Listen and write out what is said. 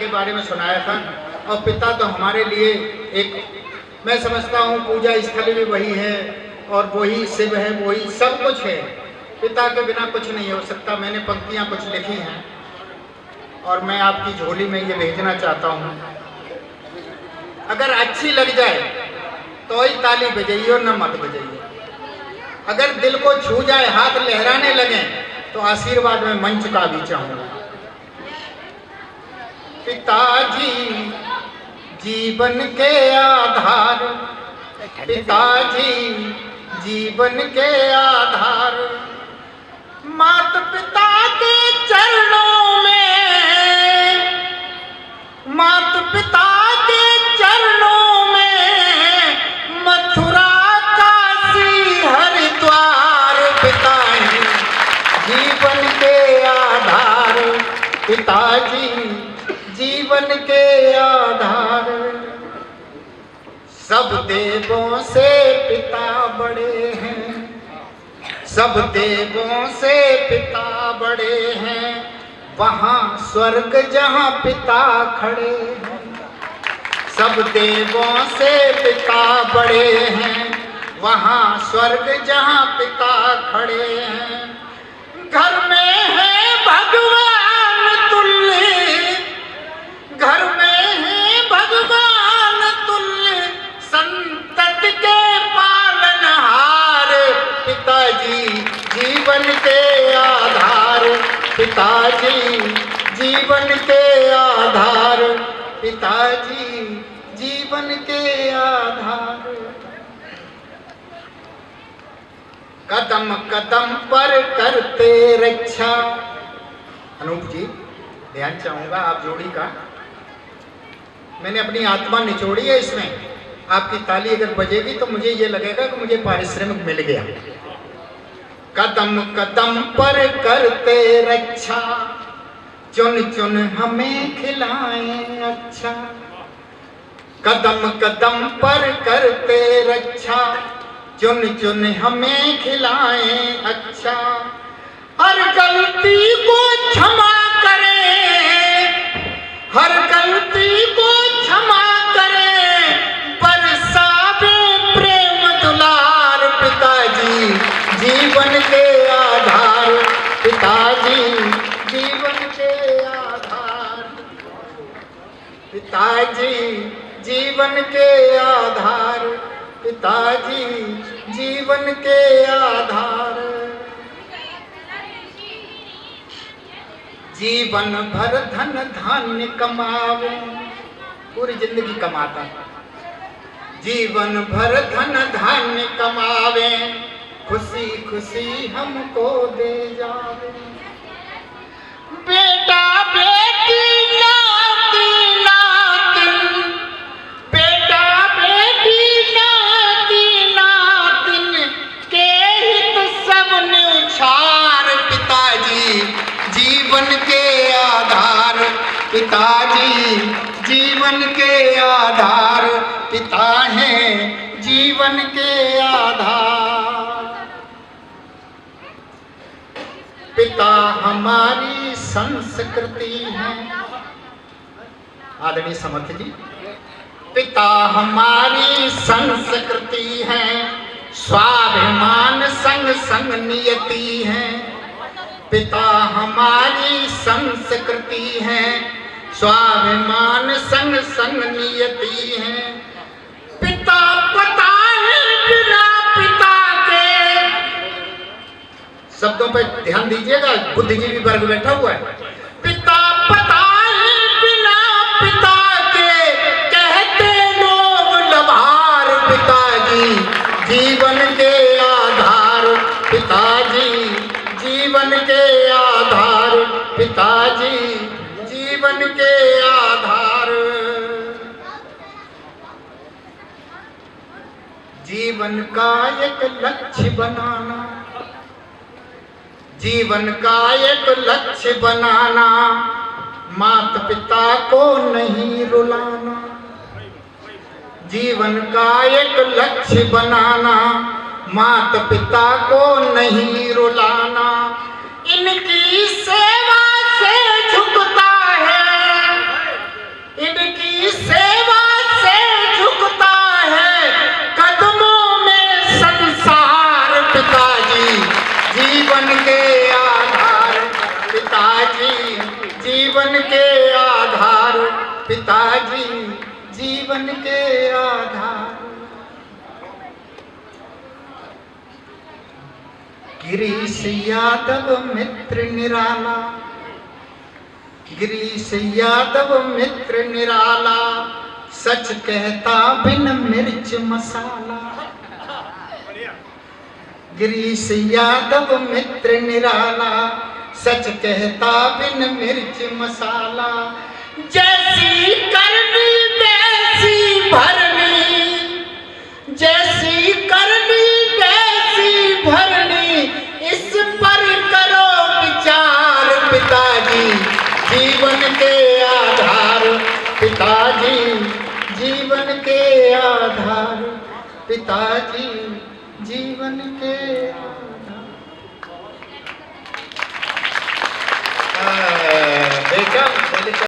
के बारे में सुनाया था। और पिता तो हमारे लिए एक, मैं समझता हूँ पूजा स्थल भी वही है और वही शिव है, वही सब कुछ है। पिता के बिना कुछ नहीं हो सकता। मैंने पंक्तियाँ कुछ लिखी हैं और मैं आपकी झोली में ये भेजना चाहता हूँ। अगर अच्छी लग जाए तो ही ताली बजाइए और न मत बजाइए। अगर दिल को छू जाए, हाथ लहराने लगे तो आशीर्वाद में मंच का भी चाहूँगा। पिताजी जीवन के आधार, पिताजी जीवन के आधार, माता पिता के चरणों में, माता पिता के चरणों में, मथुरा काशी हरिद्वार, पिताजी जीवन के आधार, पिताजी जीवन के आधार। सब देवों से पिता बड़े हैं, सब देवों से पिता बड़े हैं, वहाँ स्वर्ग जहाँ पिता खड़े हैं। सब देवों से पिता बड़े हैं, वहाँ स्वर्ग जहाँ पिता खड़े हैं। घर में है भगवान तुल्य, घर में है भगवान तुल्य, संतत के पालनहार, पिताजी जीवन के आधार, पिताजी जीवन के आधार, पिताजी जीवन के आधार। कदम कदम पर करते रक्षा। अनूप जी ध्यान चाहूंगा आप जोड़ी का। मैंने अपनी आत्मा निचोड़ी है इसमें। आपकी ताली अगर बजेगी तो मुझे ये लगेगा कि मुझे पारिश्रमिक मिल गया। कदम कदम पर करते रक्षा, चुन चुन हमें खिलाएं अच्छा। कदम कदम पर करते रक्षा, चुन चुन हमें खिलाएं अच्छा। हर गलती को क्षमा करें, हर गलती को क्षमा करें, बरसावे प्रेम दुलार, पिताजी जीवन के आधार, पिताजी जीवन के आधार, पिताजी जीवन के आधार, पिताजी जीवन के आधार। जीवन भर धन धान्य कमावे, पूरी जिंदगी कमाता, जीवन भर धन धान्य कमावे, खुशी खुशी हमको दे जावे। बेटा बेटी नाती नातिन, बेटा बेटी नाती नातिन, के हित सब न्यौछार, पिताजी जीवन के आधार, पिताजी जीवन के आधार, पिता हैं जीवन के आधार। पिता हमारी संस्कृति है। आदरणीय समर्थ जी, पिता हमारी संस्कृति है, स्वाभिमान संग संग नियति है। पिता हमारी संस्कृति है, स्वाभिमान संग संग नियति है। पिता पता है बिना पिता के, शब्दों पर ध्यान दीजिएगा, बुद्धिजीवी वर्ग बैठा हुआ है। पिता पता है बिना पिता के, कहते लोग लभार, पिताजी जीवन के आधार, पिताजी जीवन के आधार, पिताजी जीवन के आधार। जीवन का एक लक्ष्य बनाना, जीवन का एक लक्ष्य बनाना, माता पिता को नहीं रुलाना। जीवन का एक लक्ष्य बनाना, माता पिता को नहीं रुलाना। इनकी सेवा से झुकता है, पिताजी जीवन के आधार। गिरीश यादव मित्र निराला, गिरीश यादव मित्र निराला, सच कहता बिन मिर्च मसाला। गिरीश यादव मित्र निराला, सच कहता बिन मिर्च मसाला। जैसी करनी वैसी भरनी, जैसी करनी वैसी भरनी, इस पर करो विचार पिताजी जीवन के आधार। पिताजी जीवन के आधार, पिताजी जीवन के आधार।